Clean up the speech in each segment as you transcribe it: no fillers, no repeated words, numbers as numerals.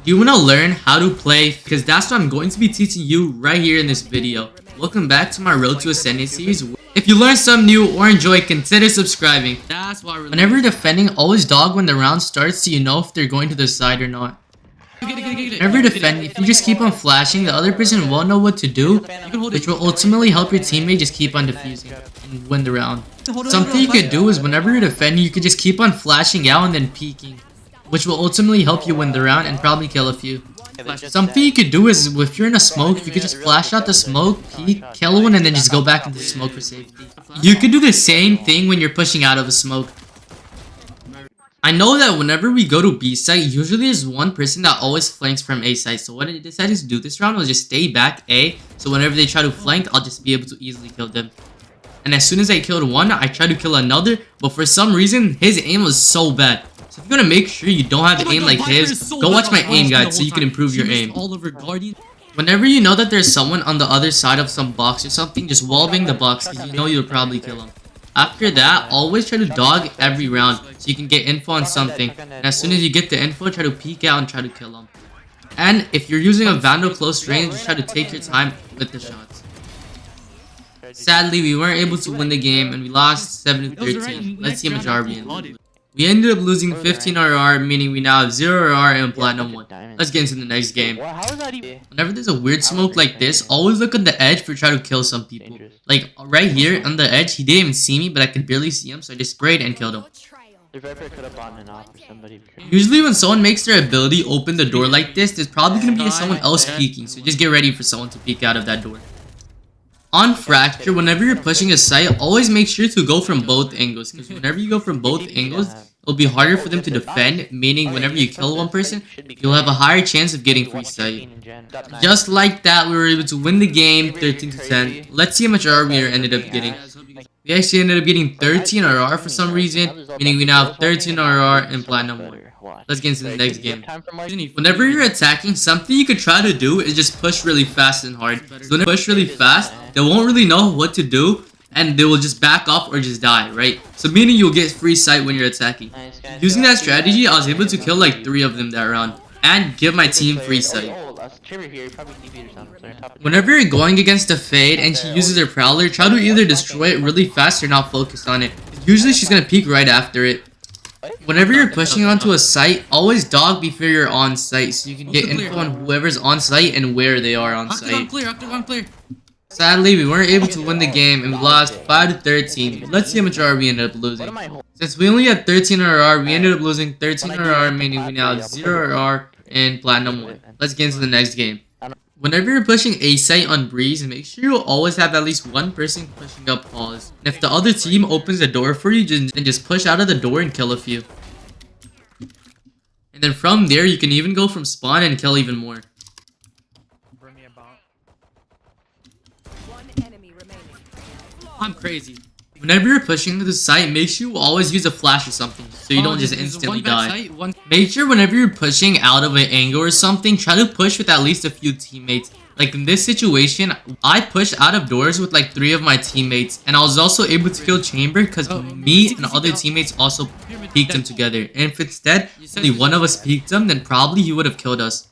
Do you want to learn how to play? Because that's what I'm going to be teaching you right here in this video. Welcome back to my Road to Ascendant series. If you learned something new or enjoy, consider subscribing. That's why whenever you're defending, always dog when the round starts so you know if they're going to their side or not. Whenever you're defending, if you just keep on flashing, the other person won't know what to do, which will ultimately help your teammate just keep on defusing and win the round. Something you could do is whenever you're defending, you could just keep on flashing out and then peeking, which will ultimately help you win the round and probably kill a few. Something you could do is, if you're in a smoke, you could just flash out the smoke, peek, kill one, and then just go back into the smoke for safety. You could do the same thing when you're pushing out of a smoke. I know that whenever we go to B site, usually there's one person that always flanks from A site. So what I decided to do this round was just stay back A, so whenever they try to flank, I'll just be able to easily kill them. And as soon as I killed one, I tried to kill another, but for some reason, his aim was so bad. So if you're gonna make sure you don't have aim like his, go watch my aim guide so you can improve your aim. Whenever you know that there's someone on the other side of some box or something, just wallbang the box because you know you'll probably kill him. After that, always try to dog every round so you can get info on something. And as soon as you get the info, try to peek out and try to kill him. And if you're using a Vandal close range, just try to take your time with the shots. Sadly, we weren't able to win the game and we lost 7-13. Let's see how much RB in. We ended up losing 15 RR, meaning we now have 0 RR and Platinum 1. Let's get into the next game. Whenever there's a weird smoke like this, always look on the edge for trying to kill some people. Like right here on the edge, he didn't even see me, but I could barely see him, so I just sprayed and killed him. Usually when someone makes their ability open the door like this, there's probably going to be someone else peeking, so just get ready for someone to peek out of that door. On Fracture, whenever you're pushing a site, always make sure to go from both angles, because whenever you go from both angles, it'll be harder for them to defend, meaning whenever you kill one person, you'll have a higher chance of getting free sight. Just like that, we were able to win the game 13-10. Let's see how much RR we ended up getting. We actually ended up getting 13 RR for some reason, meaning we now have 13 RR and Platinum 1. Let's get into the next game. Whenever you're attacking, something you could try to do is just push really fast and hard. So when you push really fast, they won't really know what to do, and they will just back off or just die, right? So meaning you'll get free sight when you're attacking. Using that strategy, I was able to kill like 3 of them that round, and give my team free sight. Whenever you're going against a Fade and she uses her Prowler, try to either destroy it really fast or not focus on it. Usually she's gonna peek right after it. Whenever you're pushing onto a site, always dog before you're on site so you can get info on whoever's on site and where they are on site. Sadly, we weren't able to win the game and we lost 5-13. Let's see how much RR we ended up losing. Since we only had 13 RR, we ended up losing 13 RR, meaning we now have 0 RR and Platinum 1. Let's get into the next game. Whenever you're pushing a site on Breeze, make sure you'll always have at least one person pushing up pause. And if the other team opens the door for you, just push out of the door and kill a few. And then from there, you can even go from spawn and kill even more. I'm crazy. Whenever you're pushing to the site, make sure you always use a flash or something, so you don't just instantly die. Make sure whenever you're pushing out of an angle or something, try to push with at least a few teammates. Like in this situation, I pushed out of doors with like 3 of my teammates, and I was also able to kill Chamber because me and other teammates also peeked him together. And if instead only one of us peeked him, then probably he would have killed us.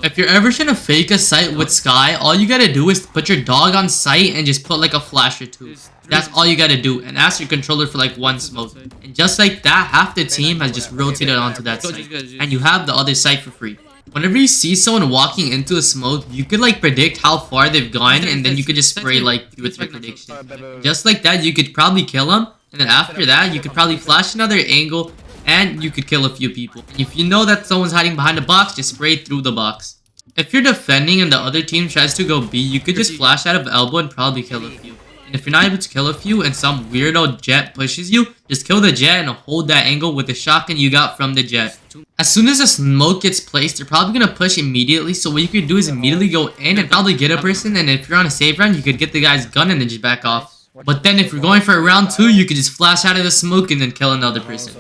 If you're ever trying to fake a site with Skye, all you gotta do is put your dog on site and just put like a flash or 2. That's all you gotta do, and ask your controller for like 1 smoke. And just like that, half the team has just rotated onto that site, and you have the other site for free. Whenever you see someone walking into a smoke, you could like predict how far they've gone, and then you could just spray like with your prediction. Just like that, you could probably kill them, and then after that, you could probably flash another angle, and you could kill a few people. And if you know that someone's hiding behind a box, just spray through the box. If you're defending and the other team tries to go B, you could just flash out of elbow and probably kill a few. And if you're not able to kill a few and some weirdo jet pushes you, just kill the jet and hold that angle with the shotgun you got from the jet. As soon as a smoke gets placed, they're probably gonna push immediately, so what you could do is immediately go in and probably get a person, and if you're on a save round, you could get the guy's gun and then just back off. But then if you're going for a round 2, you could just flash out of the smoke and then kill another person.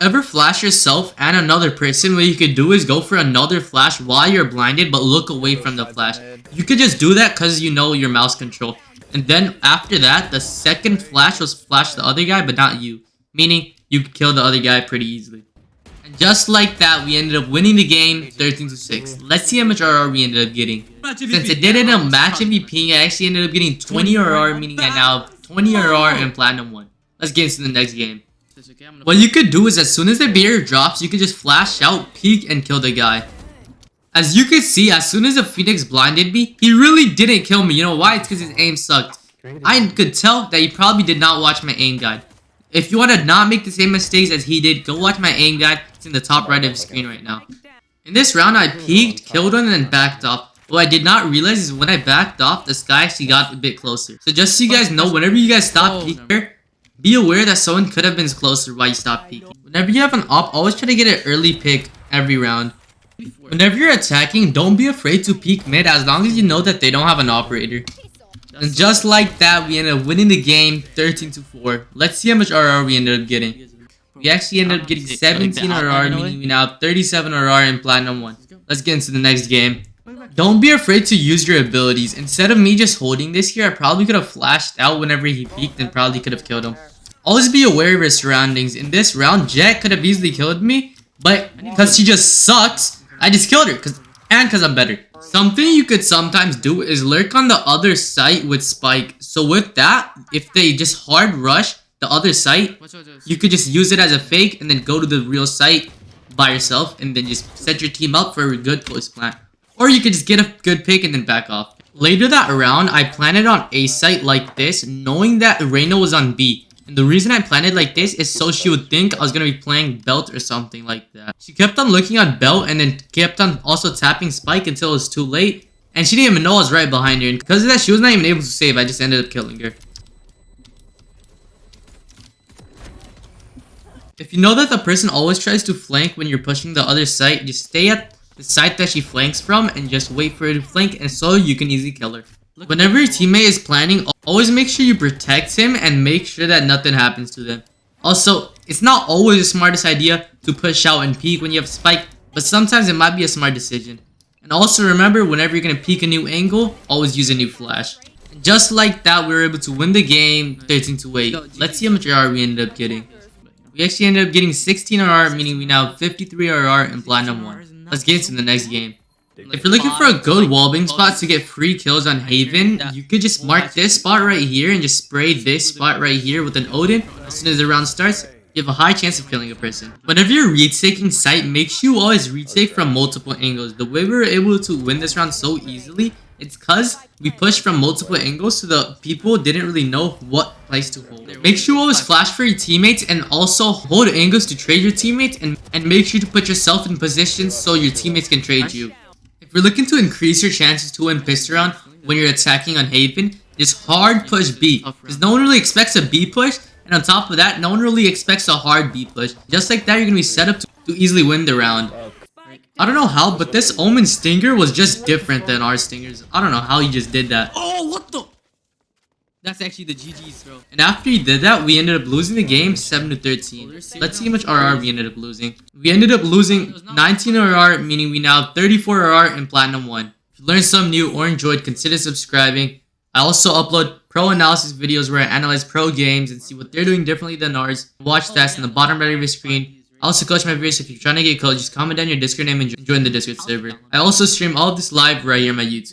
Ever flash yourself and another person, what you could do is go for another flash while you're blinded but look away from the flash. You could just do that because you know your mouse control. And then after that, the second flash will flash the other guy but not you. Meaning you could kill the other guy pretty easily. And Just like that, we ended up winning the game 13-6. Let's see how much RR we ended up getting. Since it did end up match MVP, I actually ended up getting 20 RR, meaning I now have 20 RR and Platinum 1. Let's get into the next game. What you could do is as soon as the barrier drops, you could just flash out, peek, and kill the guy. As you can see, as soon as the Phoenix blinded me, he really didn't kill me. You know why? It's because his aim sucked. I could tell that he probably did not watch my aim guide. If you want to not make the same mistakes as he did, go watch my aim guide. It's in the top right of the screen right now. In this round, I peeked, killed one, and then backed off. What I did not realize is when I backed off, the Skye actually got a bit closer. So just so you guys know, whenever you guys stop peeking, be aware that someone could have been closer while you stop peeking. Whenever you have an op, always try to get an early pick every round. Whenever you're attacking, don't be afraid to peek mid as long as you know that they don't have an operator. And just like that, we ended up winning the game 13-4. Let's see how much RR we ended up getting. We actually ended up getting 17 RR, meaning we now have 37 RR and Platinum 1. Let's get into the next game. Don't be afraid to use your abilities. Instead of me just holding this here, I probably could have flashed out whenever he peeked and probably could have killed him. Always be aware of your surroundings. In this round, Jet could have easily killed me, but because she just sucks, I just killed her because I'm better. Something you could sometimes do is lurk on the other site with Spike. So with that, if they just hard rush the other site, you could just use it as a fake and then go to the real site by yourself and then just set your team up for a good post plant. Or you could just get a good pick and then back off. Later that round, I planted on A site like this, knowing that Reyna was on B. And the reason I planned it like this is so she would think I was going to be playing Belt or something like that. She kept on looking at Belt and then kept on also tapping Spike until it was too late. And she didn't even know I was right behind her. And because of that, she was not even able to save. I just ended up killing her. If you know that the person always tries to flank when you're pushing the other site, just stay at the site that she flanks from and just wait for her to flank and so you can easily kill her. Whenever your teammate is planning, always make sure you protect him and make sure that nothing happens to them. Also, it's not always the smartest idea to push out and peek when you have Spike, but sometimes it might be a smart decision. And also remember, whenever you're going to peek a new angle, always use a new flash. And just like that, we were able to win the game 13-8. Let's see how much RR we ended up getting. We actually ended up getting 16 RR, meaning we now have 53 RR and Platinum 1. Let's get into the next game. If you're looking for a good wallbang spot to get free kills on Haven, you could just mark this spot right here and just spray this spot right here with an Odin. As soon as the round starts, you have a high chance of killing a person. Whenever you're retaking site, make sure you always retake from multiple angles. The way we were able to win this round so easily, it's because we pushed from multiple angles so the people didn't really know what place to hold. Make sure you always flash for your teammates and also hold angles to trade your teammates and make sure to put yourself in positions so your teammates can trade you. If you're looking to increase your chances to win pistol round when you're attacking on Haven, just hard push B. Because no one really expects a B push, and on top of that, no one really expects a hard B push. Just like that, you're going to be set up to easily win the round. I don't know how, but this Omen Stinger was just different than our Stingers. I don't know how he just did that. Oh, what the? That's actually the GG's throw. And after he did that, we ended up losing the game 7-13. Let's see how much RR we ended up losing. We ended up losing 19 RR, meaning we now have 34 RR and Platinum 1. If you learned something new or enjoyed, consider subscribing. I also upload pro analysis videos where I analyze pro games and see what they're doing differently than ours. Watch that in the bottom right of your screen. I also coach my viewers. If you're trying to get coached, just comment down your Discord name and join the Discord server. I also stream all of this live right here on my YouTube.